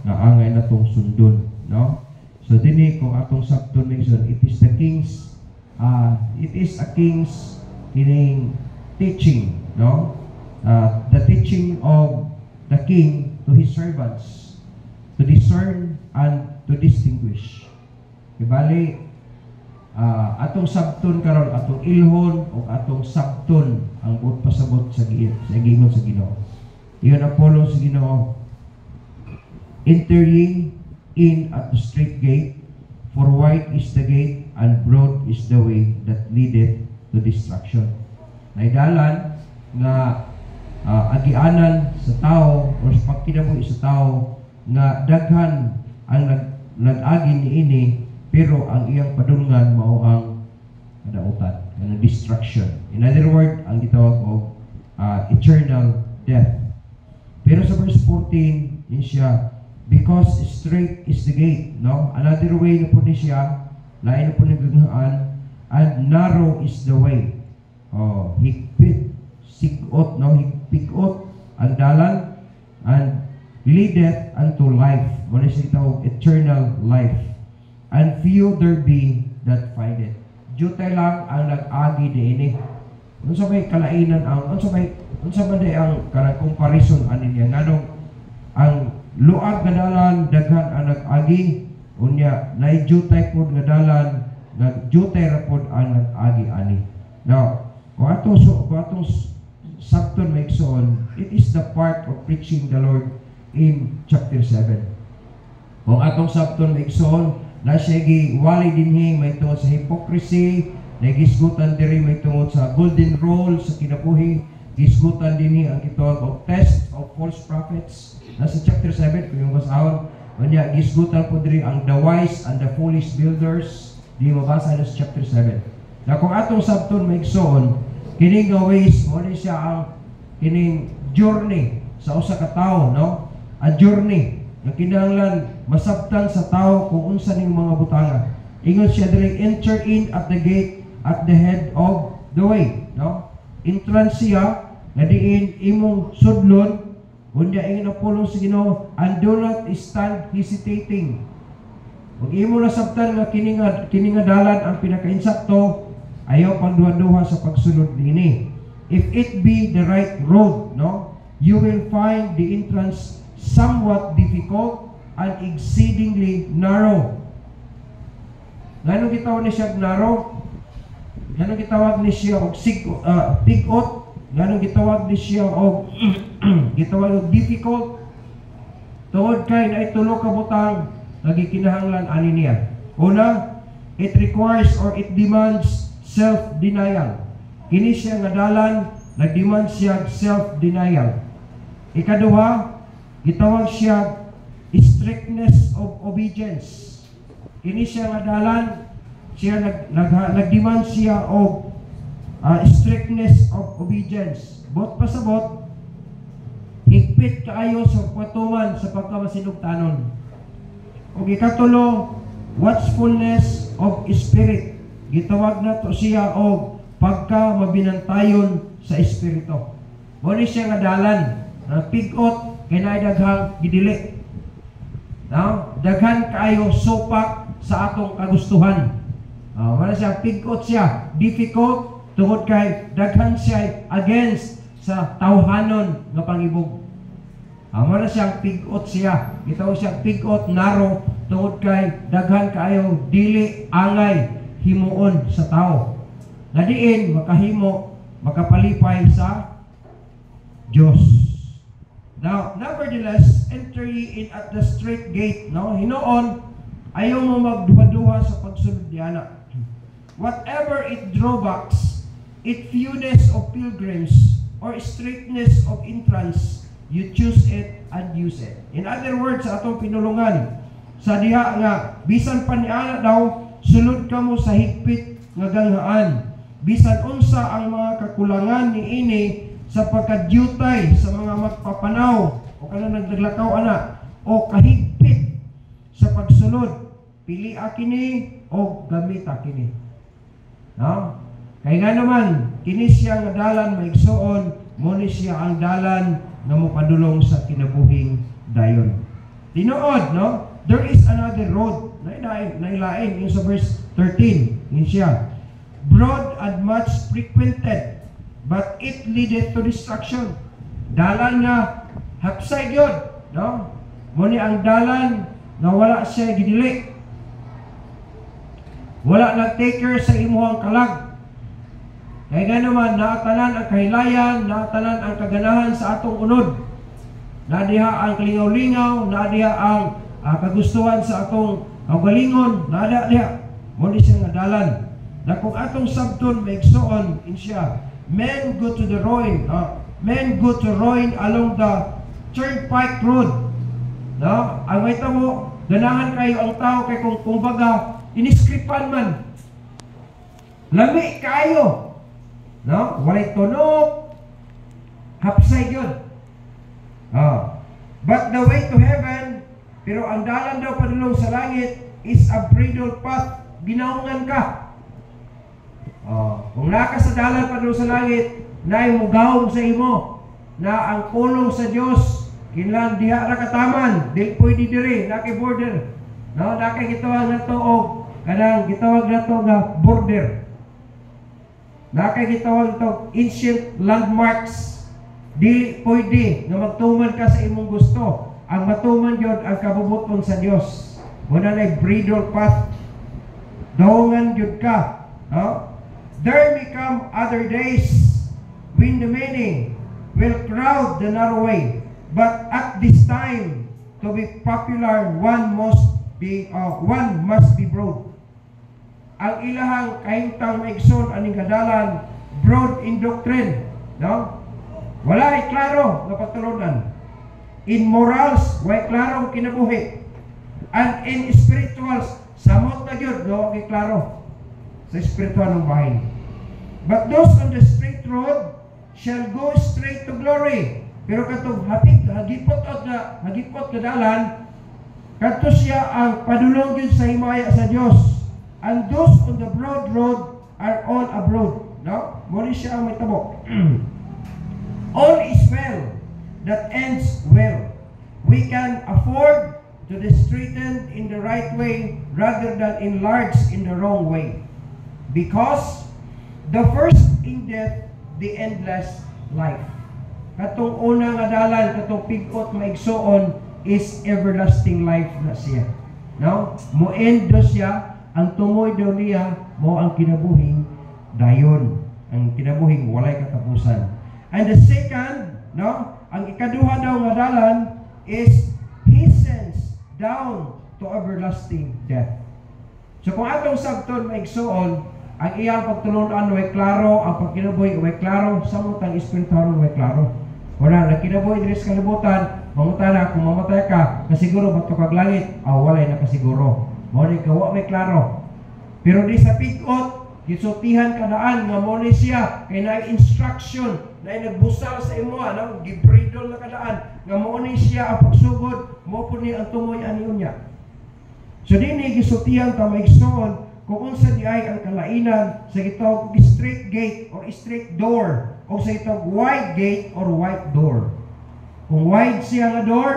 nga angay natong sundon, no? So dinhi kung atong sabton mention, it is a king's kining teaching, no? The teaching of the king to his servants to discern and to distinguish. Ibali, atong sabton karon, atong ilhon o atong sabton ang buot pasabot sa giingon sa Ginoo. Iyon ang polo sa Ginoo. Enter ye in at the straight gate, for wide is the gate and broad is the way that leadeth to destruction. Naidalan nga agianan sa tao o sa pagkinabuhi sa tao nga daghan ang nag-agi niini, pero ang iyang padulngan mao ang kadautan, ang destruction. In other words, ang gitawag og eternal death. Pero sa verse 14 din siya, because straight is the gate, no? Another way na po ni siya, lain na po nagaghaan, and narrow is the way. Higpit, sigot, no? Higpikot ang dalan, and leadeth unto life. Muna siya tawag eternal life. And few there be that find it. Jutay lang ang nag-agi diini. Unsa may kalainan ang unsa man day ang kanang comparison ani niya nganong ang luag nga dalan daghan ang nag-agi, unya nay jutay pod nga dalan nagjutay ra pod ang nag-agi ani. Now, kung atong sabton maigsoon, it is the part of preaching the Lord in chapter 7. Kung atong sabton maigsoon, na siya giwali dinhi may tungod sa hypocrisy, nagisgutan diri may tungod sa golden rule sa kinabuhi, gisgutan dinhi ang gitawag og test of false prophets. Nasa chapter 7 kung yung basahon, kanya gisgutan po diri ang the wise and the foolish builders. Di mabasa na sa chapter 7. Na kung atong sabton maigsoon, kining ways mo ni siya ang kining journey sa usa ka tawo, no? A journey na kinahanglan masabtan sa tao kung unsa ning mga butanga. Ingon siya diri, enter in at the gate at the head of the way, no? Entrance siya na diin imong sudlon, unya ingon ang pulong sa Ginoo, and do not stand hesitating. Kung imo nasabtan nga kini nga dalan ang pinakainsakto, ayaw pagduha-duha sa pagsulod niini. If it be the right road, no, you will find the entrance somewhat difficult and exceedingly narrow. Ganun gitawag ni siya narrow? Ganun gitawag ni siya og pigot? Ganun gitawag ni siya og gitawag og difficult? Tungod kay na itulo ka butang lagi kinahanglan ani niya. Una, it requires or it demands self-denial. Kini siya nga dalan, nag-demand siya self-denial. Ikaduha, gitawag siya strictness of obedience. Kini siya nga dalan, siya nag-demand siya of strictness of obedience. Bot pasabot, higpit kaayo sa patuman sa pagkamasinugtanon. O ikatulo, watchfulness of spirit. Gitawag na to siya og pagka mabinantayon sa espiritu. Muna siya nga dalan, pigot, kay daghang gidili. No? Daghan kaayo sopak sa atong kagustuhan. Wala siya pigot siya, difficult tungod kay daghan siya against sa tawhanon nga pangibog. Wala siya pigot siya. Gitawag siya pigot narrow tungod kay daghan kaayo dili angay himuon sa tao. Nadiin makahimo makapalipay sa Dios. Now, nevertheless, enter ye in at the straight gate. No? Hinoon, ayaw mo magduha-duha sa pagsunod diana. Whatever it drawbacks, it fewness of pilgrims, or straightness of entrance, you choose it and use it. In other words, sa atong pinulungan, sa diha nga, bisan pa niana daw, sulod ka mo sa higpit nga ganghaan. Bisan unsa ang mga kakulangan ni ini sa pagkadyutay sa mga magpapanaw o kanang naglaglakaw ana o kahigpit sa pagsulod, pili kini o gamita kini. No? Kaya nga naman, kini siya nga dalan maigsoon, muni siya ang dalan nga mopadulong sa kinabuhing dayon. Tinuod, no? There is another road. Nailain, yung sa verse 13. Yun siya. Broad and much frequented, but it leadeth to destruction. Dalan nga, hapsay yun, no? Muni ang dalan na wala siya gidili. Wala nag-take care sa imuhang kalag. Kaya nga naman, naatanan ang kahilayan, naatanan ang kaganahan sa atong unod. Nadiha ang kalingaw-lingaw, nadiha ang kagustuhan sa atong galingon, nadiha. Muli siya nga dalan. Na kung atong sabton maigsoon in siya, men go to ruin along the turnpike road. No? Ang may tamo, ganahan kayo ang tao kay kung baga, iniskripan man. Lami kayo. No? Walay tunog, hapsay yun. But the way to heaven, pero ang dalan daw padulong sa langit is a bridle path. Ginaungan ka. Kung naka sa dalan padulong sa langit, na imugawon sa imo, na ang pulong sa Dios kinlang diha ra kataman, di pwede diri, naki border. No, naki gitawag na to og kanang gitawag na to nga border. Naki gitawag to ancient landmarks. Dili pwede nga magtuman ka sa imong gusto. Ang matuman yun ang kabubuton sa Dios. Muna na bridle path. Daungan yun ka. No? There may come other days when the many will crowd the narrow way. But at this time, to be popular, one must be broad. Ang ilahang kahintang maigsoon aning kadalan, broad in doctrine. No? Wala ay klaro na patulunan. In morals, wala klaro kinabuhi. And in spirituals, samot na yun, no? Ay klaro sa spiritual ng bahay. But those on the straight road shall go straight to glory. Pero katong hagipot ka dalan, kato siya ang padulong yun sa himaya sa Diyos. And those on the broad road are all abroad. No? Muli siya ang may tabo. All is well that ends well. We can afford to be straightened in the right way rather than enlarged in the wrong way. Because the first endeth the endless life. Katong una nga dalan, katong pigot maigsoon is everlasting life na siya. No? Mo-end do siya, ang tumoy do niya, mo ang kinabuhing dayon. Ang kinabuhing walay katapusan. And the second, no, ang ikaduha daw nga dalan is hastens down to everlasting death. So kung atong sabton maigsoon, ang iyang pagtulunan way klaro, ang pagkinabuhi way klaro, samot ang espiritual way klaro. Wala na kinabuhi diri sa kalibutan, mangutana kung mamatay ka, kasiguro bato kag langit, walay na kasiguro. Mo ni kawa may klaro. Pero di sa pigot, gisutihan kadaan nga mo ni siya kay na instruction na nagbusal sa imo ano gibridol na kadaan nga mo ni siya ang pagsugod mo po ni ang tumoy aniyon niya. So dinhi gisutihan ka maigsoon kung unsa di ay ang kalainan sa gitawag straight gate or straight door o sa gitawag wide gate or wide door. Kung wide siya nga door,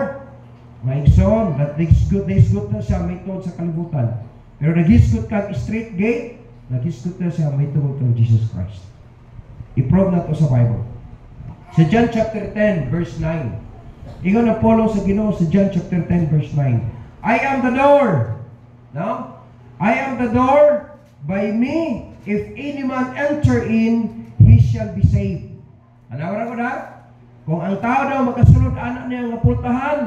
maigsoon that disgut na siya may tungod sa kalibutan. Pero nagisgot ka straight gate, nagisgot na siya may tungod kang Jesus Christ. I-prove na to sa Bible. Sa John chapter 10 verse 9. Ingon na Paulo sa Ginoo sa John chapter 10 verse 9. I am the door. No? I am the door. By me, if any man enter in, he shall be saved. Anawara ko na? Kung ang tao daw makasulod anak niya nga pultahan,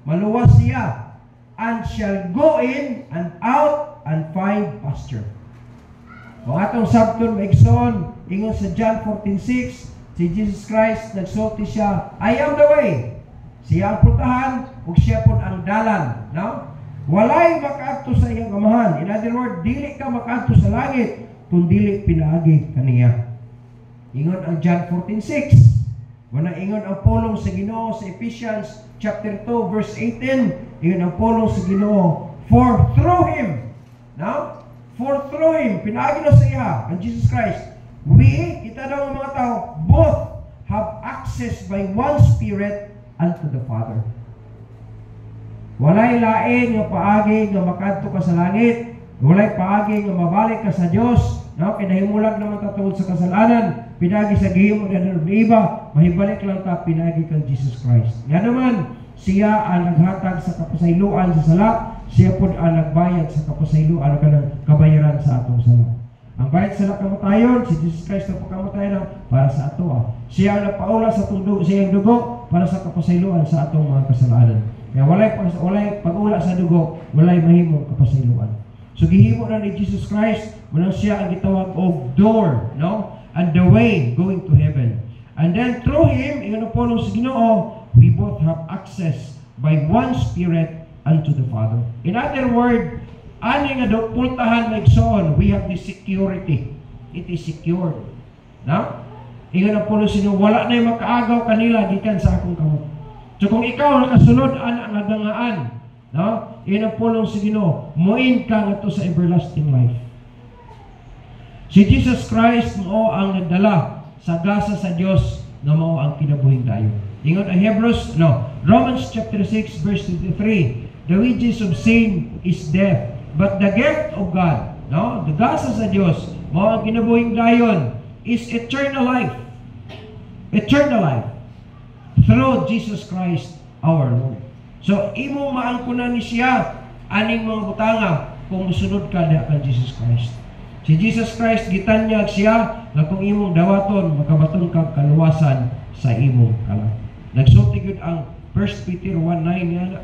maluwas siya, and shall go in and out and find pasture. Kung atong sabton maigsoon, ingon sa John 14:6, si Jesus Christ nagsulti siya, I am the way. Siya ang pultahan, ug siya pud ang dalan. No? Walay makaadto sa iyang amahan. In other words, dili ka makaadto sa langit kung dili pinaagi kaniya. Ingon ang John 14:6. Wala ingon ang pulong sa Ginoo sa Ephesians chapter 2 verse 18. Ingon ang pulong sa Ginoo, for through Him. Now, for through Him, pinaagi na sa iya, ang Jesus Christ. We, kita daw ang mga tao, both have access by one Spirit unto the Father. Walay lain nga paagi nga makadto ka sa langit. Walay paagi nga mabalik ka sa Dios. No, kinahimulag naman ta tungod sa kasalanan, pinagi sa gihimo ng iba, mahibalik lang ta pinagi kang Jesus Christ. Nga naman, siya ang naghatag sa kapasayloan sa sala, siya po ang nagbayad sa kapasayloan kanang kabayaran sa atong sala. Ang bayad sa kamatayon, si Jesus Christ na pagkamatay na para sa ato. Siya ang nagpaula sa tundo, siya ang dugo para sa kapasayloan sa atong mga kasalanan. Kaya walay pag-ula sa dugo, walay mahimong kapasayloan. So gihimo na ni Jesus Christ, muna siya ang gitawag og door, no? And the way going to heaven. And then through Him, ingon po sa Ginoo, we both have access by one Spirit unto the Father. In other words, ani nga pultahan na igsoon, we have the security. It is secured. No? Ingon po sa Ginoo, wala na yung makaagaw kanila gikan sa akong kamot. So kung ikaw nakasunod ana nga dangaan, no? Iyon ang pulong sa Ginoo, muin ka ngadto sa everlasting life. Si Jesus Christ mao ang nagdala sa gasa sa Dios nga mao ang kinabuhing dayon. Ingon ang Romans chapter 6 verse 23, the wages of sin is death, but the gift of God, no, the gasa sa Dios mao ang kinabuhing dayon is eternal life. Eternal life through Jesus Christ our Lord. So, imo maangkunan ni siya aning mga butanga kung musunod ka na kang Jesus Christ. Si Jesus Christ, gitanyag siya na kung imong dawaton, makabaton ka kaluwasan sa imong kalat. Nagsulti yun ang 1 Peter 1:9 yan.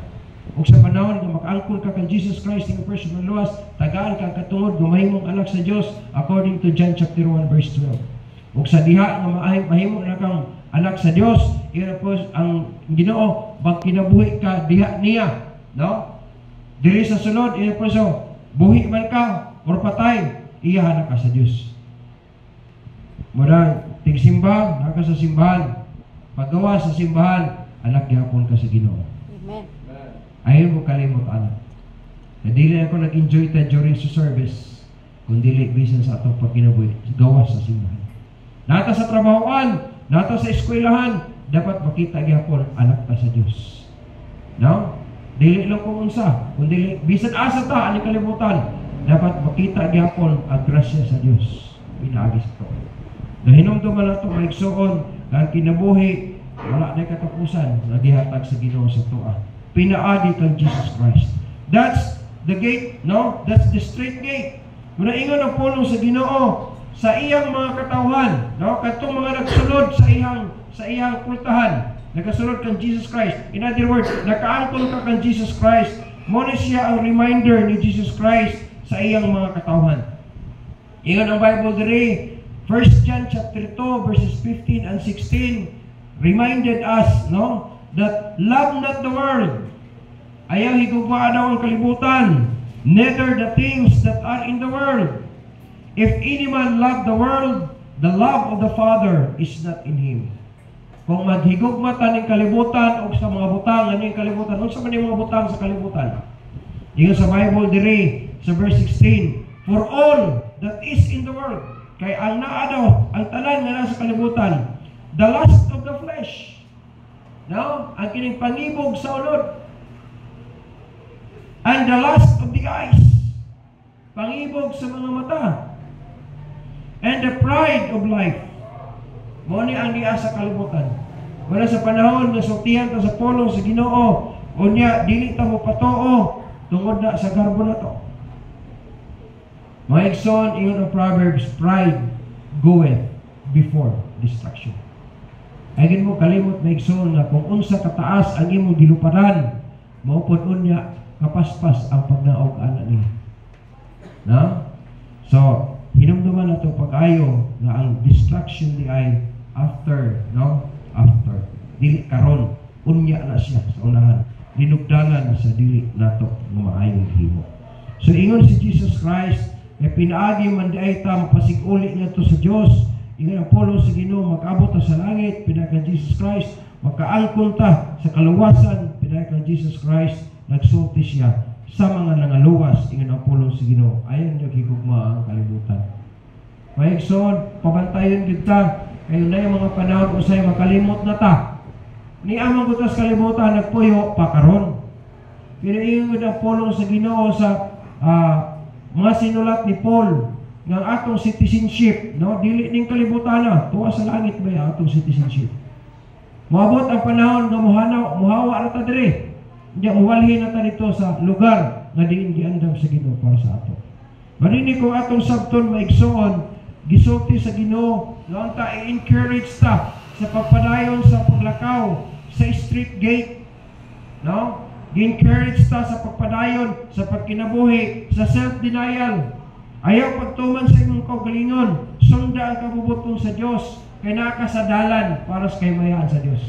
O sa panahon na makaangkon ka kang Jesus Christ, imong personal luwas, tagaan ka katungod, gumahimong anak sa Diyos, according to John chapter 1 verse 12. O sa diha nga mahimong na kang anak sa Dios, iyon po ang Ginoo, bang kinabuhi ka diha niya, no? Diri sa sunod, iyon po so, buhi man ka or patay, iyahan ka sa Dios. Murang tigsimba, naka sa simbahan, paggawa sa simbahan, anak gyapon ka sa Ginoo. Amen. Ayaw mo kalimot anak. Dili ako nag-enjoy ta during sa service, kundi bisan sa atong pagkinabuhi, gawas sa simbahan. Nata sa trabahoan, nata sa eskwelahan, dapat makita gyapon anak ta sa Dios. No? Dili lang kung unsa, kundi bisan asa ta ani kalibutan, dapat makita gyapon ang grasya sa Dios. Pinaagi sa to. Nahinumduman nato maigsuon ang kinabuhi wala na katapusan, nagihatag sa Ginoo sa tuwa. Pinaagi kang Jesus Christ. That's the gate, no? That's the straight gate. Muna ingon ang pulong sa Ginoo sa iyang mga katawhan, no? Katong mga nagsunod sa iyang kultahan, nagasunod kang Jesus Christ. In other words, nakaangkon ka kang Jesus Christ. Muna siya ang reminder ni Jesus Christ sa iyang mga katawhan. Ingon ang Bible diri, 1 John chapter 2 verses 15 and 16 reminded us, no, that love not the world. Ayaw higugma daw ang kalibutan, neither the things that are in the world. If any man love the world, the love of the Father is not in him. Kung maghigugma ta ning kalibutan o sa mga butang, ano yung kalibutan? Unsa man yung mga butang sa kalibutan? Ingon sa Bible diri sa verse 16, for all that is in the world, kay ang naa daw, ang tanan nga nasa kalibutan, the lust of the flesh, no? Ang kining pangibog sa ulod, and the lust of the eyes, pangibog sa mga mata, and the pride of life. Mo ni ang diya sa kalibutan. Wala sa panahon na sultihan ta sa pulong sa Ginoo, unya dili ta mo patoo tungod na sa garbo na to. Maigsoon ingon ang Proverbs, pride goeth before destruction. Agin mo kalimot maigsoon nga kung unsa kataas ang imong giluparan, maupod unya kapaspas ang pagnaog ana niya. No? So, hinumduman na ito pag-ayo na ang destruction di ay after, no? After. Dili karon, unya na siya sa unahan. Dinugdangan na sa dili nato ng maayong himo. So, ingon si Jesus Christ, na pinaagi man di ay ta mapasig-uli nga to sa Dios. Ingon ang pulong sa Ginoo, mag-abot ta sa langit, pinaagi Jesus Christ, makaangkon ta sa kaluwasan, pinaagi Jesus Christ, nagsulti siya sa mga nangaluwas, ingon ang pulong sa Ginoo. Ayon niyo higugma ang kalibutan. Maigsoon, pabantayon kita, kayo na yung mga panahon usay makalimot na ta. Ni amang butas kalibutan, nagpuyo pa karon. Kinaingon ang pulong sa Ginoo sa mga sinulat ni Paul ng atong citizenship, no? Dili ning kalibutan na, tuwa sa langit ba yung atong citizenship. Moabot ang panahon nga muhawa na ta diri. Hindi muwalhin na ta dito sa lugar nga diin giandam sa Ginoo para sa ato. Marini kung atong sabton maigsoon, gisulti sa Ginoo, noon ta i-encourage ta sa pagpadayon sa paglakaw sa street gate, no? Gi-encourage ta sa pagpadayon sa pagkinabuhi, sa self-denial. Ayaw pagtuman sa imong kaugalingon, sunda ang kabubuton sa Dios, kay nakasadalan para sa kaymayaan sa Dios.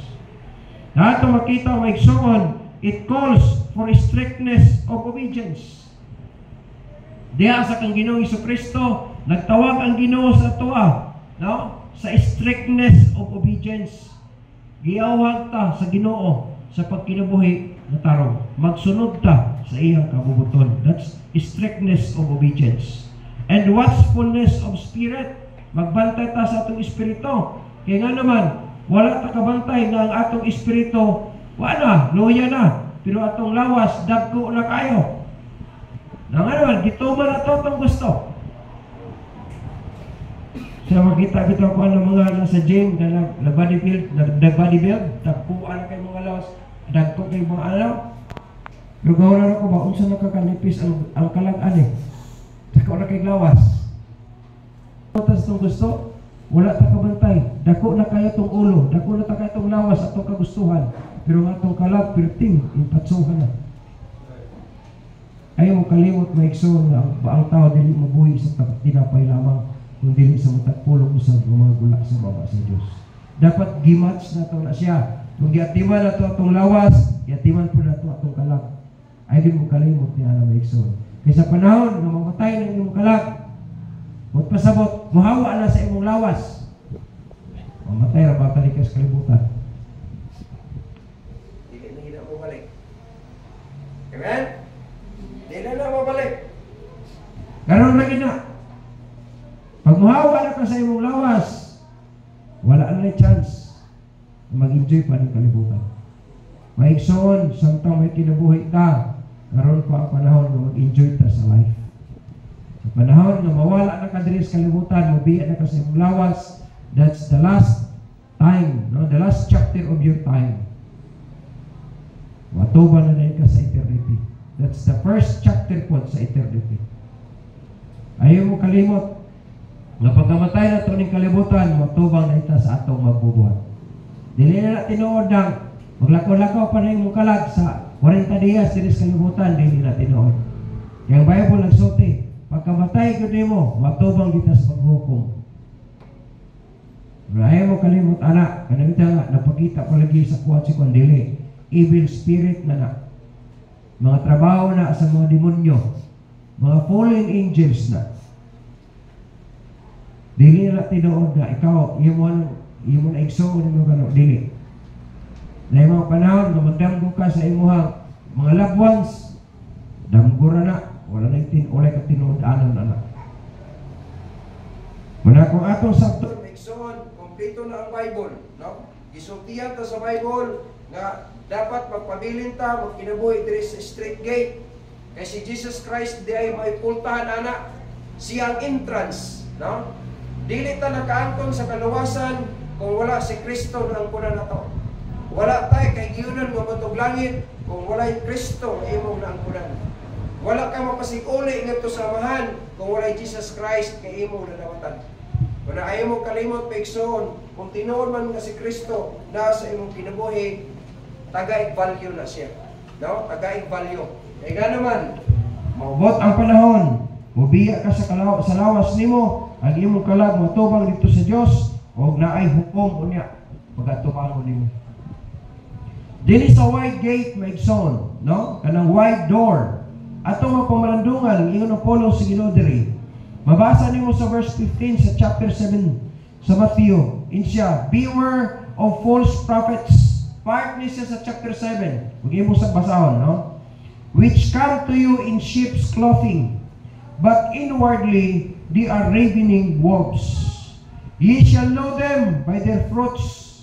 Nato makita maigsoon, it calls for strictness of obedience. Diha sa kang Ginoong Jesucristo, nagtawag ang Ginoo sa atoa, no? Sa strictness of obedience. Giawhag ta sa Ginoo sa pagkinabuhi na tarong. Magsunod ta sa iyang kabubuton. That's strictness of obedience. And watchfulness of spirit. Magbantay ta sa atong espiritu. Kaya nga naman, wala ta kabantay nga ang atong espiritu, wala, loya na. Pero atong lawas, dagko na kayo. Na nga naman, gituman na ito itong gusto. Sa makita bitaw ko ng mga nasa gym, nag-body build, dagkuan na kayo mga lawas, dagko kayo mga alaw. Pero gawin na ko ba, unsa nakakanipis ang kalag-an eh. Dagko na kayo lawas. Tapos itong gusto, wala ta kabantay. Dako na kayo itong ulo, dako na ta kayo itong lawas at itong kagustuhan. Pero nga itong kalag, pirting, impatsuhan na. Ayaw mo kalimot maigsoon na ang tao dili mabuhi sa tinapay lamang, kung dili sa matagpulong usab ng mga gula sa baba sa Dios. Dapat gimatch na to na siya. Kung giatiman na to atong lawas, giatiman po na to atong kalag. Ayaw mo kalimot niya na maigsoon. Kaya sa panahon na mamatay ng imong kalag, huwag pasabot, muhawa na sa imong lawas. Mamatay ra ba talikas kalibutan. Dili na hina mo balik. Amen? Dili na mabalik. Karon lagi na. Pag muhawa na ka sa imong lawas, wala na chance na mag-enjoy pa ng kalibutan. Maigsoon, samtang may kinabuhi ka, karon pa ang panahon na mag-enjoy ta sa life. Sa panahon na mawala na ka diri sa kalibutan, mabiya na ka sa imong lawas, that's the last time, no? The last chapter of your time. Matuban na ka sa eternity. That's the first chapter po sa eternity. Ayaw mo kalimot na pagkamatay na ito ng kalibutan, matubang na ita sa atong magbubuhat. Dili na tinuod ng maglakaw-lakaw pa na yung kalag sa 40 dias diri sa kalibutan, dili na tinuod. Yung Bible nagsulti, pagkamatay ko mo, matubang kita sa paghukom. Ayaw mo kalimot, anak, kanamita nga, napakita ko lagi sa kuwat si Kondili, evil spirit na mga trabaho na sa mga demonyo, mga fallen angels na. Dili na tinuod na ikaw, iyo mo na igsoon mo gano, dili. Na yung mga panahon na magdamgo ka sa imuhang mga loved ones, damgo na, wala na ulay ka tinuod anon anak. Muna kung atong sabton igsoon, kompleto na ang Bible, no? Gisultihan ta sa Bible nga dapat magpabilin ta, magkinabuhi diri sa straight gate. Kay si Jesus Christ di ay maipultahan anak, siyang entrance, no? Dili ta nakaangkon sa kaluwasan kung wala si Kristo na ang kunan nato. Wala tayo kay giyunan nga matog langit kung wala Kristo na imong naangkunan. Wala ka mapasig-uli ngadto sa amahan kung wala Jesus Christ kay imong nadawatan. Kung ayaw mo kalimot paigsoon, kung tinuod man nga si Kristo na sa imong kinabuhi, tagaig value na siya. No? Tagaig value. Kaya naman, maubot ang panahon, mubiya ka sa lawas nimo, ang imong kalag matubang dito sa Dios, o naay hukom unya pagatumangon nimo. Dili sa wide gate maigsoon, no? Kanang wide door. Ato mga pamalandungan, ingon ang polo sa Ginoo diri. Mabasa nimo sa verse 15 sa chapter 7 sa Matthew. Insya, beware of false prophets. Part ni siya sa chapter 7. Huwag mo sa basahon, no? Which come to you in sheep's clothing, but inwardly they are ravening wolves. Ye shall know them by their fruits.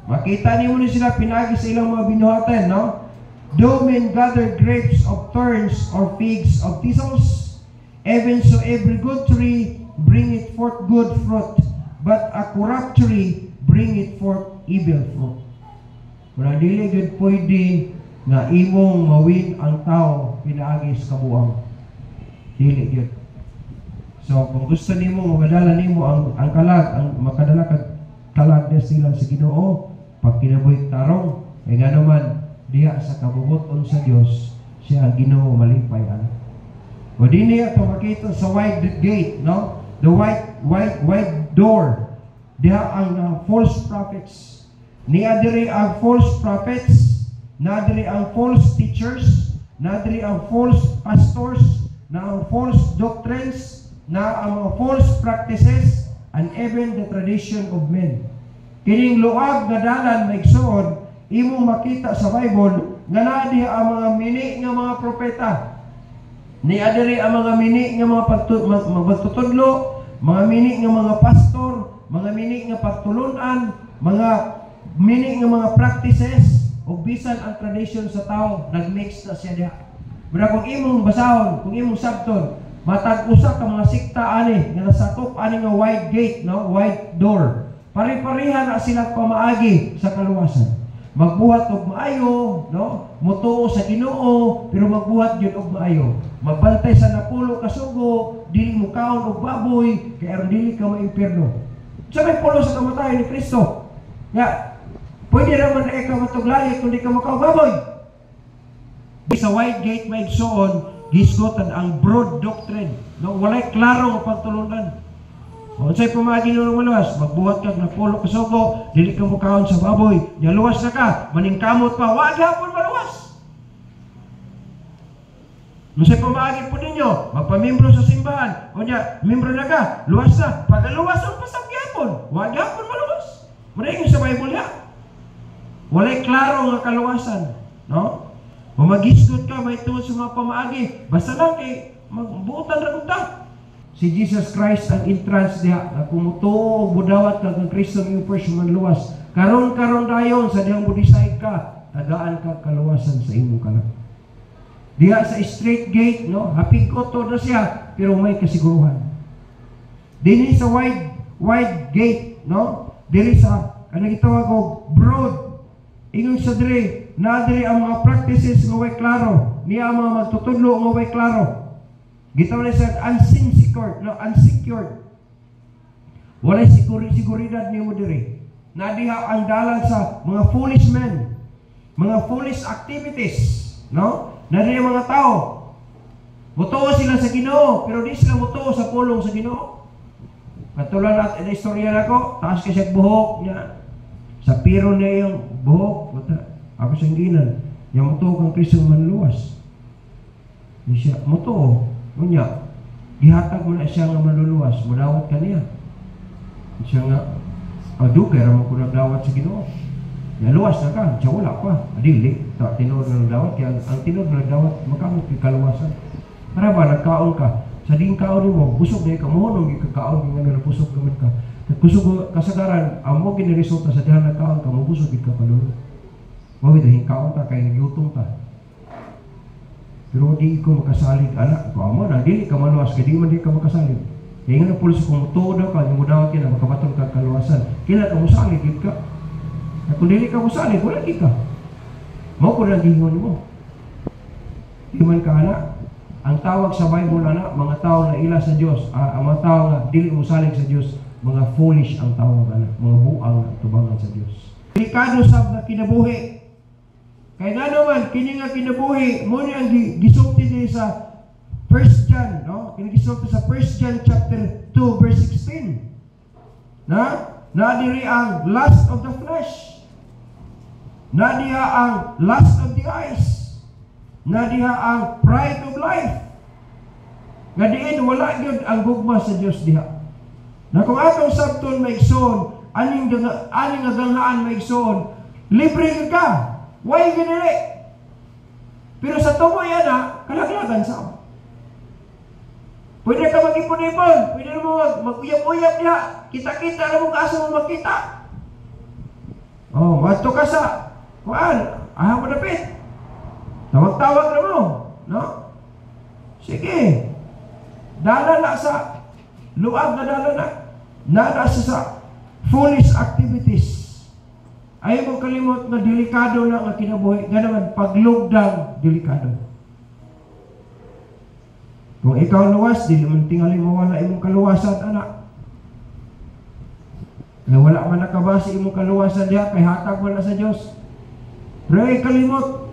Makita niyo ni sila pinagi sa ilang mga binuhatan, no? Do men gather grapes of thorns or figs of thistles? Even so every good tree bringeth forth good fruit, but a corrupt tree bringeth forth evil fruit. Kung dili gud pwede nga imong mawin ang tao pinaagi sa kabuang. Dili gud. So kung gusto nimo mamadala nimo ang kalag, ang makadala kag kalag na sila sa Ginoo, pag kinabuhi tarong, ay nga naman diha sa kabubuton sa Dios, siya ang Ginoo malipay ana. O di niya to makita sa wide gate, no? The wide door. Diha ang false prophets. Niya diri ang false prophets, na diri ang false teachers, na diri ang false pastors, na ang false doctrines, na ang mga false practices, and even the tradition of men. Kining luag nga dalan maigsoon, imong makita sa Bible nga naa diha ang mga mini nga mga propeta. Niya diri ang mga mini nga mga pagtutudlo, mga mini nga mga pastor, mga mini nga pagtulunan, mga mini nga mga practices, o bisan ang tradition sa tao, nagmix na siya diha. Pero kung imong basahon, kung imong sabton, matag usa ka mga sikta ani nga nasakop ani nga wide gate, no, wide door. Pare-pareha na sila pamaagi sa kaluwasan. Magbuhat og maayo, no? Mutuo sa Ginoo, pero magbuhat gyud og maayo. Magbantay sa napulo ka sugo, dili mo kaon og baboy, kay aron dili ka maimpierno. Sa may pulo sa kamatayon ni Kristo. Ya, pwede naman ay ka matuglayi kung di ka makaon baboy. Sa wide gate may igsoon, gisgotan ang broad doctrine, no? Walay klaro nga pagtulunan. Kung sa'y pumagi nyo ng maluwas, magbuhat ka na pulo ka sugo, dili ka mukhaon sa baboy, luwas na ka, maningkamot pa, wag hapon maluwas. Kung sa'y pumagi po ninyo, magpamimbro sa simbahan, o niya, mimbro na ka, luwas na, pagkaluwas ang pasagyapon, wag hapon maluwas. Maraming sa Bible ya. Walay klaro nga kaluwasan, no? Kung mag-isgot ka, may tuwod sa mga pamaagi, basta lang kay magbuutan na kung ta. Si Jesus Christ ang entrance diha, na kumutuo budawat ka ng Kristo ng first manluwas. Karon dayon sa diyang budisay ka, tagaan ka kaluwasan sa imong kalag. Diha sa straight gate, no, hapig koto na siya, pero may kasiguruhan. Dinhi sa wide gate, no, diri sa kanang gitawag og broad. Ingon sa diri, na diri ang mga practices nga way klaro, niya ang mga magtutudlo nga way klaro. Gitawag na sa unsecured. Walay siguridad niyo mo diri. Nadiha ang dalan sa mga foolish men, mga foolish activities, no? Nadiha mga tao. Mutuo sila sa Ginoo, pero di sila mutuo sa pulong sa Ginoo. Katulad natin na istorya nako, taas kasi buhok niya. Sa piro niya yung buhok, ako siyang ginan. Yung mutuo kang Kristong manluwas. Di siya mutuo. Unya, gihatag mo na siya nga manluluwas, madawat ka niya. Siya nga, dugay ramon ko nagdawat sa Ginoo. Luwas na ka, siya wala pa. Adili, tinod na nagdawat, kaya ang tinod na nagdawat, makamot kay kaluwasan. Para ba, nagkaon ka, sa ding kaon mo, busog na ka, mohonong ikakaon, nga nabusog gamit ka. Kusog kasagaran, amo giniresulta sa dihan nagkaon ka, mabusog ka palulo. Mawid, hingkaon ka, kaya nagyutong ka. Pero di ko makasalig, anak ko amo na, dili ka maluwas, kaya di man di ka makasalig. Kaya nga na pulis kung mutuo daw ka, yung mudawat ka na makabatong ka kaluwasan. Kailan ka musalig, ka. At kung dili ka musalig, wala di ka. Mao ko lang gingon mo. Di man ka, anak. Ang tawag sa Bible, anak, mga tao na ila sa Diyos, ang mga tao na dili musalig sa Diyos, mga foolish ang tawag, anak, mga buang na tubangan sa Diyos. Delikado sab na kinabuhi. Kaya nga naman, kini nga kinabuhi, mo niya ang gisulti din sa 1 John, no? Kinigisulti sa 1 John chapter 2, verse 16. Nadiri ang lust of the flesh. Nadiha ang lust of the eyes. Nadiha ang pride of life. Nga diin, wala yun ang gugma sa Diyos diha. Na kung atong sabton may igsoon, aning aganghaan may igsoon, libre ka. Why ginili? Pero sa tungo yan kalaglagan sa. Pwede ka mag-ipon-ipon. Pwede mo mag-uyap-uyap niya. Kita-kita na mo kaasa mo magkita. Mato ka sa kuhaan. Ahang madapit. Tawag-tawag na mo, no? Sige. Dala na sa luag na dala na. Nada sa foolish activities. Ayaw mong kalimot na delikado na ang kinabuhi. Ganaman, paglugdang delikado. Kung ikaw luwas, di naman tingali mawala imong kaluwasan, anak. Kaya wala man nakabasi imong kaluwasan diya, kay hatag wala sa Diyos. Pero ay kalimot,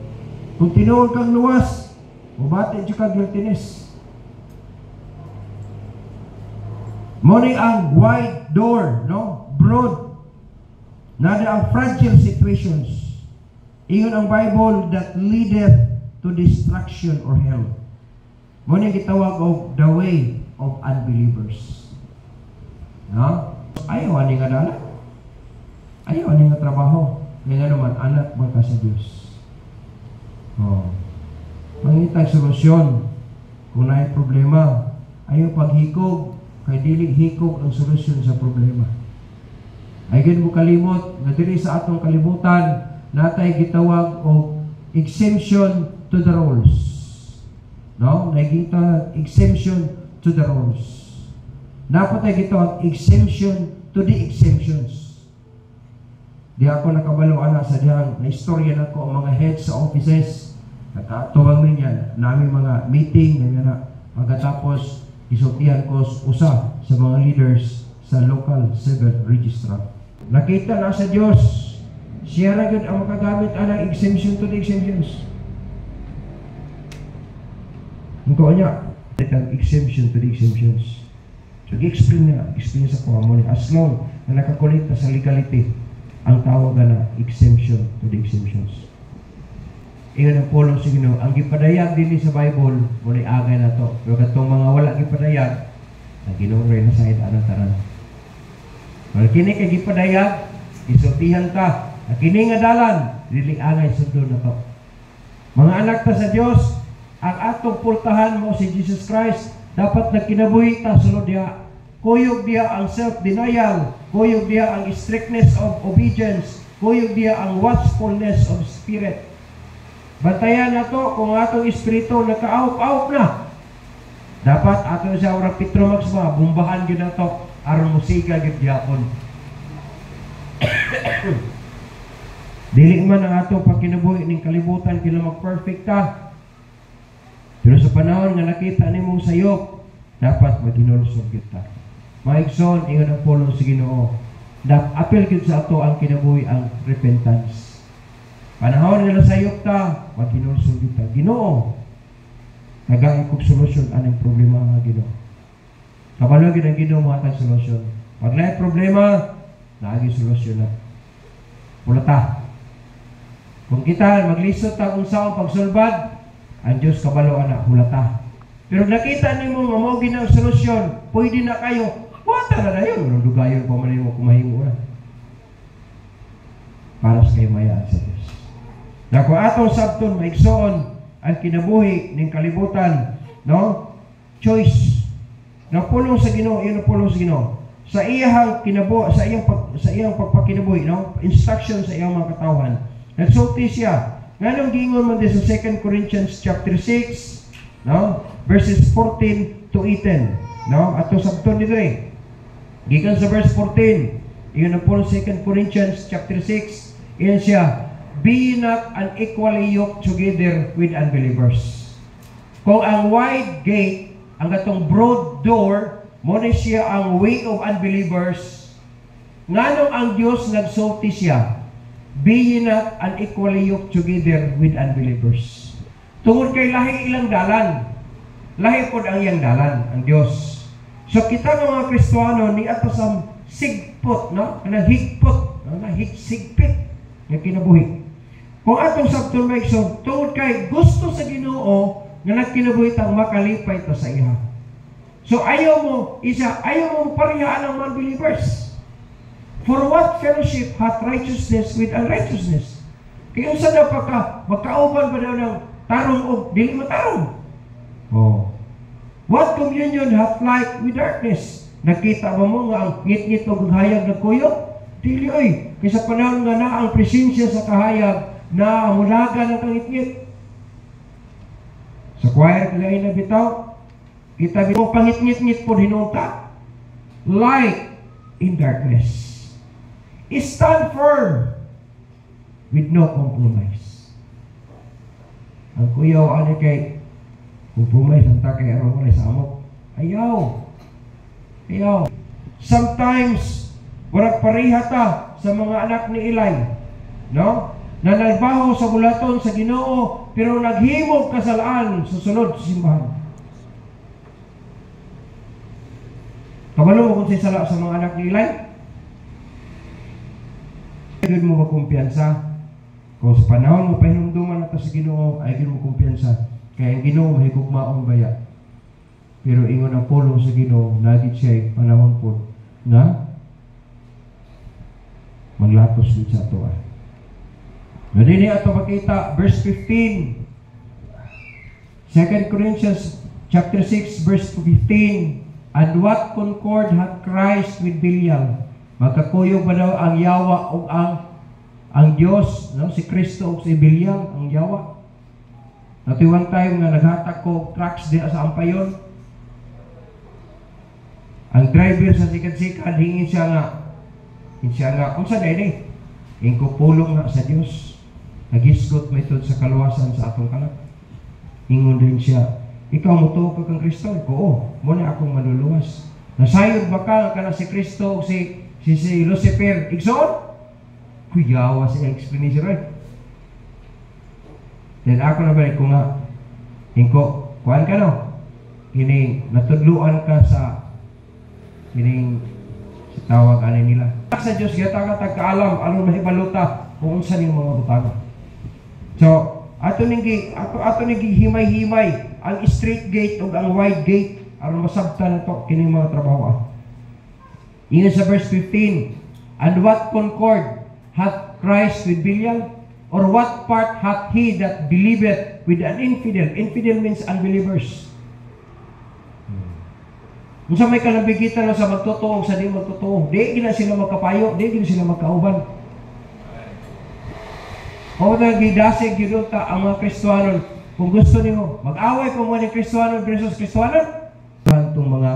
kung tinuod kang luwas, mabati siya ka guiltiness. Muna ang wide door, no? Broad. Nada ang fragile situations. Iyon ang Bible that leadeth to destruction or hell. Muna gitawag of the way of unbelievers. No? Ayaw ani nga dala. Ayaw ani nga trabaho. Kaya naman, anak ba ka sa Diyos? Oh. Mangitang solusyon. Kung na problema, ayaw paghikog. Kay dili hikog ang solusyon sa problema. Ay gid mo kalimot nga diri sa atong kalibutan natay gitawag og exemption to the rules. No? Nagita exemption to the rules. Napatay gitawag exemption to the exemptions. Di ako nakabalo ana sa dihang na istorya nako ang mga heads sa offices. Nakatuwang min yan. Nami mga meeting na pagkatapos isultihan ko usa sa mga leaders sa local civil registrar. Nakita na sa Diyos, siya na yun ang makagamit ang exemption to the exemptions. Ang ko niya, ang exemption to the exemptions. So, i-explain sa kuha mo niya. As long na nakakolekta sa legality, ang tawag na exemption to the exemptions. Iyon ang pulong sa Ginoo. Ang gipadayag din sa Bible, muli agay na to. Pero katong mga wala gipadayag, ang Ginoo rin na sa anong tanan. Well, kini kay gipadayag, isultihan ka. Ang kini nga dalan, dili angay sundo na to. Mga anak ta sa Dios, ang atong pultahan mo si Jesus Christ, dapat nagkinabuhi ta sulod diha. Kuyog diha ang self-denial, kuyog diha ang strictness of obedience, kuyog diha ang watchfulness of spirit. Bantayan na to kung atong espiritu naka-out na. Dapat ato siya orang Petro Max ba, bumbahan yun na to, aron musika yun diapon. Dili man ang atong pagkinabuhi ng kalibutan kila mag-perfect ta. Pero sa panahon nga nakita ni mong sayop, dapat mag-inulusog kita. Maigson, ingon ang pulong sa Ginoo. Apel yun sa ato ang kinabuhi ang repentance. Panahon nila sayop ta, mag-inulusog kita. Ginoo, nagay kong solusyon anong problema nga Ginoo. Kabalogin ang Ginoo mga tayong solusyon. Pag na problema, naagi solusyon na. Pulata. Kung kita maglisod ta kung saan pagsulbad, ang Diyos kabalo na hulata. Pero nakita nimo nga mao ginang solusyon, pwede na kayo. Wata na dayon, nung dugayon pa man mo kumahimo na. Para sa kayo mayaan sa Diyos. Na kung atong sabton maigsoon ang kinabuhi ning kalibutan, no? Choice. Na pulong sa Ginoo, iyon ang pulong sa Ginoo. Sa iyang pagpakinabuhi, no? Instruction sa iyang mga katawan. Nagsulti siya. Nganong gingon man din sa 2 Corinthians chapter 6, no? Verses 14 to 18, no? Ato sabton dito eh. Gikan sa verse 14, iyon ang pulong 2 Corinthians chapter 6, iyon siya, be not unequally yoked together with unbelievers. Kung ang wide gate, ang gatong broad door, muna siya ang way of unbelievers, nganong ang Diyos nagsulti siya, be ye not unequally yoked together with unbelievers. Tungod kay lahi ilang dalan, lahi pod ang iyang dalan, ang Diyos. So kita mga Kristiyano ni ato sa sigpot, no? Higpot, no? Sigpit nga kinabuhi. Kung atong sabton ba so tungod kay gusto sa Ginoo nga nagkinabuhi tang makalipay ta sa iya. So ayaw mo parehaan ang unbelievers. For what fellowship hath righteousness with unrighteousness? Kaya unsa daw magkauban ba daw ng tarong o dili matarong? Oh. What communion hath light with darkness? Nakita ba mo nga ang ngit-ngit o hayag na kuyog? Dili oy. Kaysa panahon nga na ang presensya sa kahayag na mulaga ng kangit-ngit. Sa choir kagay na bitaw, kita bitaw pangit-ngit-ngit po hinunta. Light in darkness. Stand firm with no compromise. Ang kuyaw ano kay compromise ang takay araw mo sa amok. Ayaw. Ayaw. Sometimes warak parihata sa mga anak ni Eli, no? Na nagbaho sa bulaton sa Ginoo pero naghimog kasalaan sa sunod sa simbahan. Kabalo mo kung sisala sa mga anak ni Eli? Doon mo magkumpiyansa. Kung sa panahon mo pahinumduman nato sa Ginoo, ay doon mo kumpiyansa. Kaya ang Ginoo mahigugmaon baya. Pero ingon ang pulong sa Ginoo, nagit siya panahon po na maglatos din sa ato. Nadini ato makita, verse 15. 2 Corinthians chapter 6, verse 15. And what concord hath Christ with Belial? Magkakuyog ba daw ang yawa o ang Diyos, no? Si Kristo o si Belial, ang yawa. Natiwang tayo nga naghatak ko trucks din sa Ampayon. Ang driver sa sikat-sikat, hingin siya nga, kung saan ay ingko pulong na sa Diyos. Nagisgot mo ito sa kaluwasan sa atong kanak. Ingon din siya, ikaw mo to kang Kristo? Oo, muna akong maluluwas. Nasayod ba ka na si Kristo o si Lucifer? Igsoon? Kuyawa siya explanation right. Then ako na balik ko nga, ingko, kuhaan ka no? Kining natudluan ka sa tawag ano nila. Sa Diyos, gata ka tagkaalam, anong mahibaluta kung saan yung mga butana. So, ato nigi himay-himay ang straight gate o ang wide gate aron masabtan nato kining mga trabaho. Ingon sa verse 15, and what concord hath Christ with Belial? Or what part hath he that believeth with an infidel? Infidel means unbelievers. Kung sa may kalabigitan na sa magtotoo sa di magtotoo, di gina sila magkapayo, di gina sila magkauban. O nagidasig yun ta ang mga Kristiyanon. Kung gusto niyo, mag-away kung mga Kristiyanon versus Kristiyanon, itong mga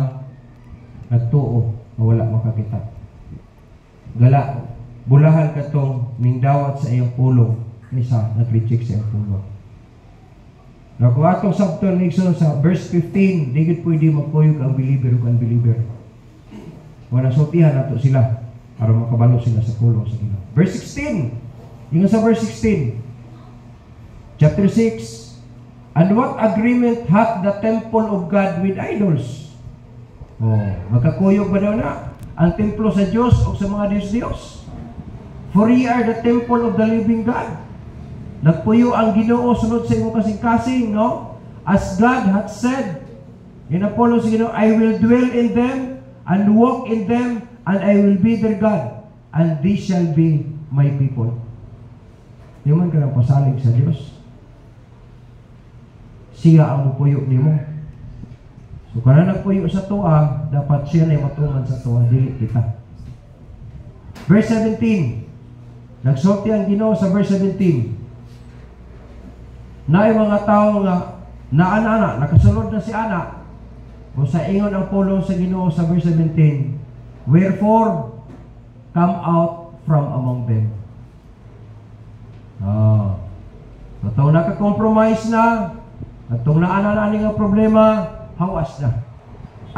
nagtuo na wala makakita. Gala, bulahan ka itong nindawat sa iyong pulong isa nag-reject sa iyong pulong. Na kung atong sabton sa verse 15, digit pwede magpuyog ang believer o unbeliever. Wala sotihan nato sila para makabalo sila sa pulong sa Ginoo. Verse 16, yung sa verse 16, chapter 6, and what agreement hath the temple of God with idols? Magkakuyog ba daw na ang templo sa Diyos o sa mga Diyos? For ye are the temple of the living God. Nagpuyo ang Ginoo sunod sa imong kasing-kasing, no? As God hath said, in Apollo sa Ginoo, I will dwell in them and walk in them, and I will be their God, and they shall be my people. Di man ka nang pasalig sa Diyos. Siya ang mupuyo nimo. So kung na nagpuyo sa tuwa, dapat siya na matuman sa tuwa, dili kita. Verse 17. Nagsulti ang Ginoo sa verse 17. Na yung mga tao nga naana, nakasunod na si anak, o sa ingon ang pulong sa Ginoo sa verse 17, wherefore come out from among them. Itong naka-compromise na, itong naana nga problema, hawas na.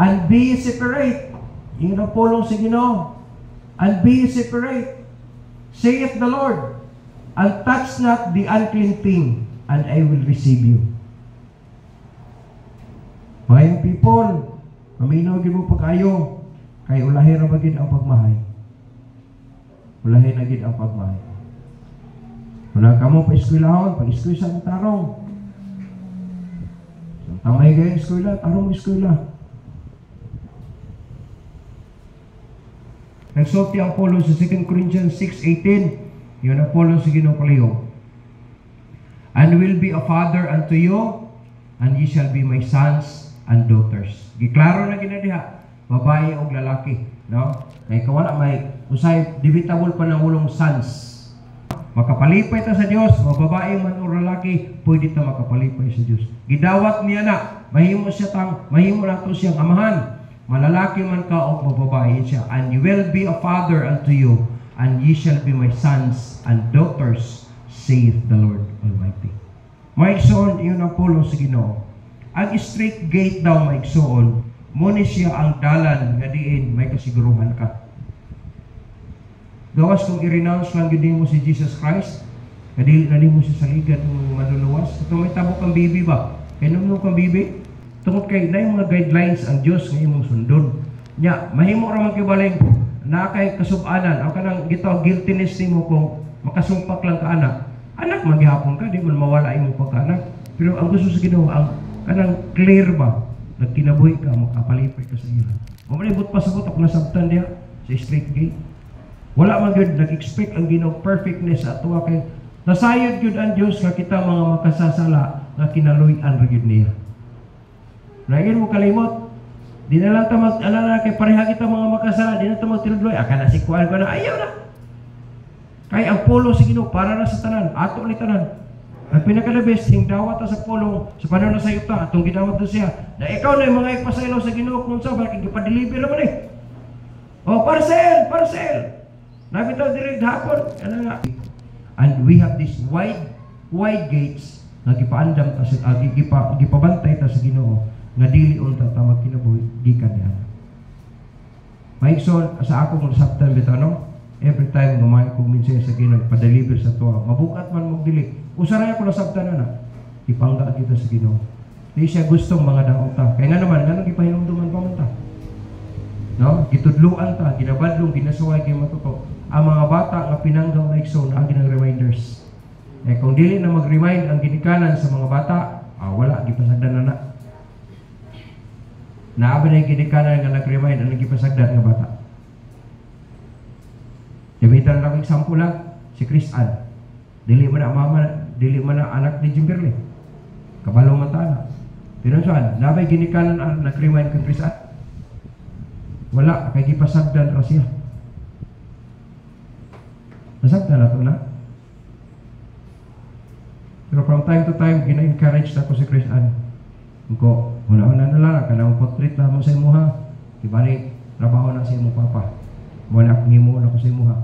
And be separate. Ingon ang pulong sa Ginoo, and be separate, saith the Lord, and touch not the unclean thing, and I will receive you. Mga people, maminaw mo pagkayo, kay ulahin na magid ang pagmahay. Ulahin na gid ang pagmahay. Wala ka mo pa-eskwelahon, pag-eskwela sa tarong. So, tamay kayo eskwela, tarong eskwela. Nagsulti ang Paulo sa 2 Corinthians 6:18, yun ang Paulo sa Ginoo palihog. And will be a father unto you, and ye shall be my sons and daughters. Giklaro na ginadiha, babae o lalaki, no? Kay kawala may usay debatable pa ng ulong sons. makapalipay ta sa Dios, mababae man o lalaki, pwede ta makapalipay sa Dios. Gidawat niya na, mahimo na to siyang amahan. Malalaki man ka o mababae siya, and you will be a father unto you, and ye shall be my sons and daughters, saith the Lord Almighty. Maigsoon, iyon ang pulo sa Ginoo. Ang straight gate daw, maigsoon, muna siya ang dalan nga diin may kasiguruhan ka. Gawas kung i-renounce lang yun mo si Jesus Christ, kadili na mo siya sa ligan ng maluluwas. Ito may tabok ang bibi ba? Kaya nung kang bibi, tungkol kay na yung mga guidelines ang Diyos nga imong sundon. Nya, mahimo ra magkibaling na kay kasubanan, ang kanang gito guiltiness nimo kung makasumpak lang ka anak. Anak maghihapon ka, di man mawala imong pagkaanak. Pero ang gusto sa Ginoo, ang kanang clear ba? Nagkinabuhi ka, makapalipay ka sa iya. Kung malibot pa sa butok, nasabtan diya sa straight gate. Wala man yun, nag-expect ang Ginoo perfectness at tuwa kay nasayod yun ang Diyos nga kita mga makasasala nga kinaluyan rin niya. Nagin mo kalimot, di na lang tamag, alala kay pareha kita mga makasala, di na tamag tinudloy, aka na si Kuan ko na, ayaw na. Kaya ang pulo sa Ginoo para na sa tanan, ato ni tanan. Ang pinakalabis, hing dawat sa pulong, sa panahon na sa yuta, atong gidawat na siya, na ikaw na yung mga ipasaylaw sa Ginoo kung sa bakit ipa-deliver naman eh. O, parcel! Nabitaw direct hapon. Ano nga? And we have these wide gates na gipaandam ta sa gipabantay ta sa Ginoo nga dili unta ta magkinabuhi gikan niya. Maigsoon sa ako kung sabtan bitaw no? Every time gumayon kong minsan sa Ginoo pa-deliver sa tuwa, mabukat man mong dili. Usaray ako na sabtan na. Ipangga kita sa Ginoo. Di siya gustong mga daota. Kaya nga naman, ganun ipahinumduman pa man ta. No? Gitudluan ta, ginabadlong, ginasaway, matuto. Ang mga bata nga pinanggaw na ikso na ang reminders. Kung dili na mag-remind ang ginikanan sa mga bata, wala, gipasagdan na. Naabi na yung ginikanan nga nag-remind ang gipasagdan ng bata. Gamitan lang example lang, si Chris Ann. Dili man na mama, dili man na anak ni Jimberly. Kabalong mata na. Pero saan, nabay ginikanan ang nag-remind kang Chris Ann? Wala, kay gipasagdan ra siya. Nasagdan na ito na. Pero from time to time, gina-encourage na ko si Chris Ann. Ko, una-una na lang, kanang portrait na mo sa imuha. Ibalik, trabaho na sa imong papa. Wala akong himo na ko sa imuha.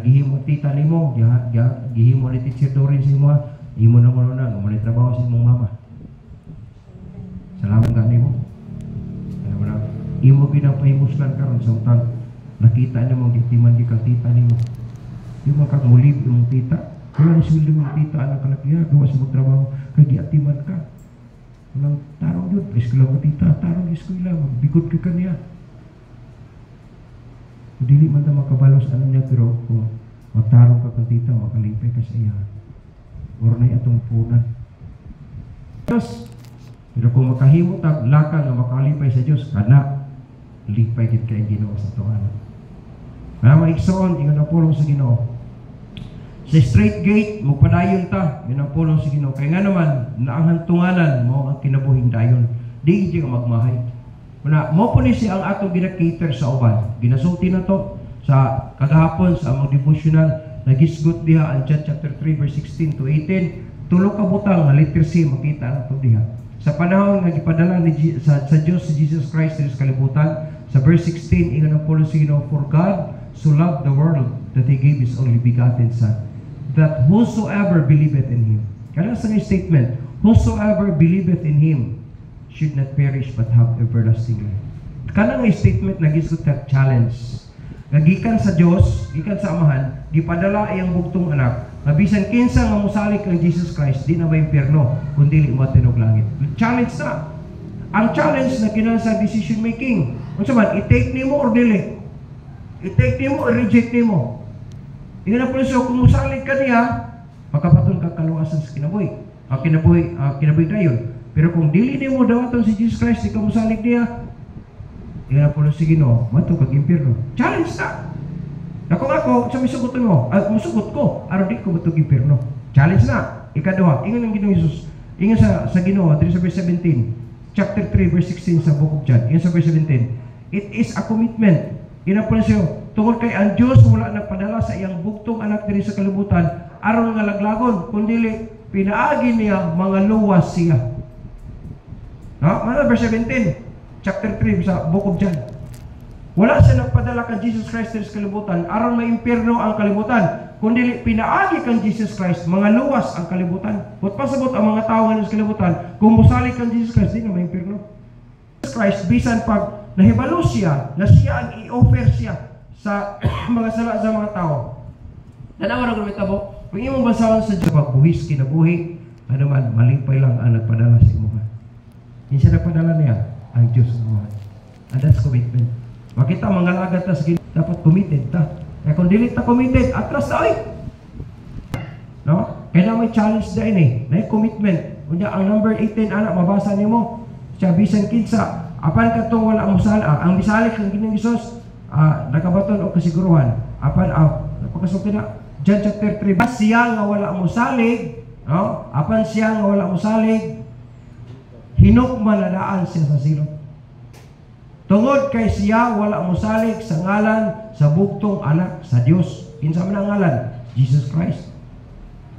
Gihimo tita ni mo, gihimo ni teacher Dorin sa imuha. Himo na mo na, umalit trabaho sa imong mama. Salamat ka ni mo. Imo pinapahimuslan karon sa utang. Nakita na mong gitiman di kang tita ni mo. Yung mga kakmulib yung tita, wala ni sweldo yung tita anak kalakiya, gawa sa magtrabaho, kagiatiman ka. Walang tarong yun, eskwela mo tita, tarong eskwela, magbigod ka kaniya. Dili man ta makabalos ano niya, pero kung magtarong ka kang tita, makalipay ka sa iya. Or na itong punan. Pero kung makahimo ta, laka nga makalipay sa Diyos, kana, lipay din kayo Ginoo sa tuwan. Kaya maigsoon, yun ang pulong sa Ginoo. Sa straight gate, magpadayon ta, yun ang pulong sa Ginoo. Kaya nga naman, na ang hantunganan mo ang kinabuhing dayon. Di ka magmahay. Mo po ni siya ang atong ginakater sa uban. Ginasulti na to sa kagahapon sa among devotional, nagisgot diha ang John chapter 3 verse 16 to 18. Tulo ka butang nga letter C makita na to diha. Sa panahon nga gipadala ni sa Dios si Jesus Christ sa kalibutan, sa verse 16 ingon ang pulong sa Ginoo, for God so loved the world that He gave His only begotten Son, that whosoever believeth in Him. Kaya sa statement, whosoever believeth in Him should not perish but have everlasting life. Kanang statement nagisgot ka challenge. Nagikan sa Dios, gikan sa Amahan, gipadala iyang bugtong anak. Mabisan kinsa nga mosalik ang Jesus Christ, di na may impyerno kundi mo tinog langit. Challenge na. Ang challenge na kinasa decision making. Unsa man, i-take nimo or dili? I-take nimo or reject nimo? Ingon na po siya, kung musalig ka niya, makapaton ka kaluwasan sa kinabuhi. Kinabuhi dayon. Pero kung dili nimo dawaton si Jesus Christ, ikaw musalig niya, ingon na po siya, Ginoo, mato kag impyerno. Challenge na. Kung ako, sa misugot mo, musugot ko, araw di ko matug impyerno. Challenge na. Ikaduha, ingon ang Ginoong Jesus. Ingon sa Ginoo, dito sa verse 17, chapter 3, verse 16 sa book of John. Ingon sa verse 17, it is a commitment Ginapulan siya, tungkol kay ang Diyos wala nagpadala sa iyang bugtong anak diri sa kalibutan aron nga laglagon, kundi pinaagi niya mga luwas siya. No? Verse 17, chapter 3 sa Book of John. Wala siya nagpadala kang Jesus Christ diri sa kalibutan aron maimpierno ang kalibutan, kundi pinaagi kang Jesus Christ mga luwas ang kalibutan. But pasabot ang mga tao nga sa kalibutan, kung musali kang Jesus Christ, di na maimpierno. Jesus Christ, bisan pag nahibalo siya, na siya ang i-offer siya sa mga sala sa mga tao. Tanawa na kung itabo, kung imong basahan sa Diyos, pagbuhis, kinabuhi, ano man, malipay lang ang nagpadala sa imo. Hindi siya nagpadala niya, ang Diyos naman. And that's commitment. Makita, mga lagat ta sa dapat committed ta. Kaya kung dili ta committed, atras na, ay! No? Kaya na may challenge din eh, na commitment. Kung ang number 18, anak, mabasa niyo mo, siya, bisan kinsa, apan katong wala musal, ang misalik ng Ginoong Hesus, nakabaton o kasiguruhan. Apan, napakasulti na, John chapter 3, siya nga wala musalig, no? Apan siya nga wala musalig, hinukman na daan siya sa silot. Tungod kay siya wala musalig sa ngalan sa bugtong anak sa Dios. Kinsa man ang ngalan? Jesus Christ.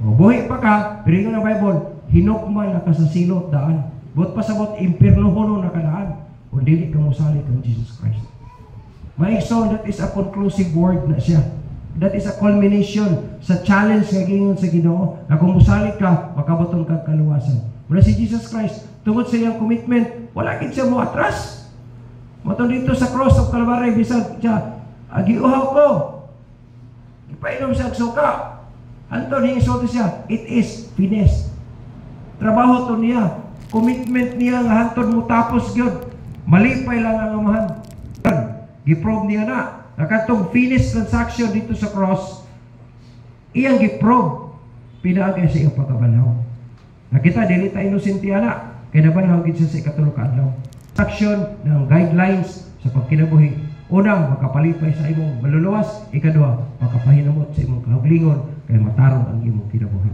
O buhi pa ka, pero ng Bible, hinukman na ka sa silot daan. But pasabot impierno hono nakadaan. Kung dili ka musalig kang Jesus Christ. Maigsoon, that is a conclusive word na siya. That is a culmination sa challenge nga gingon sa Ginoo na kung musalig ka, makabutong kang kaluwasan. Mula si Jesus Christ, tungod sa iyang commitment, wala gid siya mo atras. Matong dito sa cross of Calvary, bisag siya, giuhaw ko. Ipainom siya suka. Anton, hingisulti siya, it is finished. Trabaho to niya. Commitment niya nga hantod mo tapos gyud. Malipay lang ang amahan. Giprobe niya na. Nakatong finished transaction dito sa cross, iyang giprobe. Pinaagay sa iyang pagkabanaw. Nakita, dili ta inosente ana. Kaya nabanaw gid siya sa ikatulong kaadlaw. Action ng guidelines sa pagkinabuhi. Unang, makapalipay sa imong maluluwas. Ikadua, makapahinamot sa imong kahuglingon kaya matarong ang imong kinabuhi.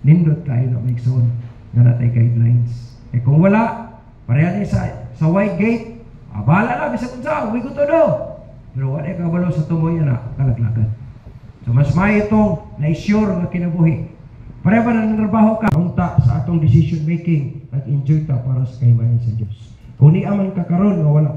Nindot kayo na may iksoon nga natay guidelines. Eh kung wala, pareha sa wide gate, abala na, bisa kung saan, we go to do. Pero wala kabalo sa tumoy na kalaglagan. So mas may itong na-sure na kinabuhi. Pareha ba na nanarbaho ka? Unta sa atong decision making, nag-enjoy ta para sa kaymayan sa Diyos. Kung ni aman kakaroon, wala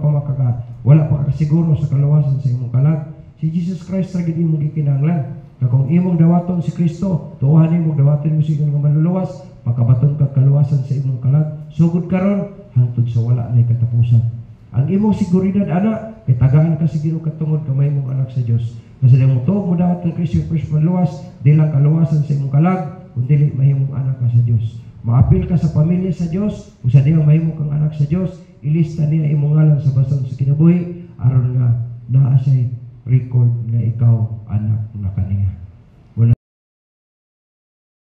pa kasiguro sa kaluwasan sa imong kalag, si Jesus Christ ragid imong gikinahanglan. Na kung imong dawaton si Kristo, tuuhan imong dawaton mo siya ng maluluwas, makabaton ka kaluwasan sa imong kalag. Sugod karon hangtod sa wala na katapusan. Ang imong seguridad ana, kay tagaan ka sa Ginoo katungod kamay mong anak sa Dios. Kasi dili mo tuog mo dawat kang Kristo first maluwas, di lang kaluwasan sa imong kalag, kundi mahimong anak ka sa Dios. Maapil ka sa pamilya sa Dios, usa di mahimo kang anak sa Dios, ilista niya imong ngalan sa bason sa kinabuhi aron nga naa say record nga ikaw anak na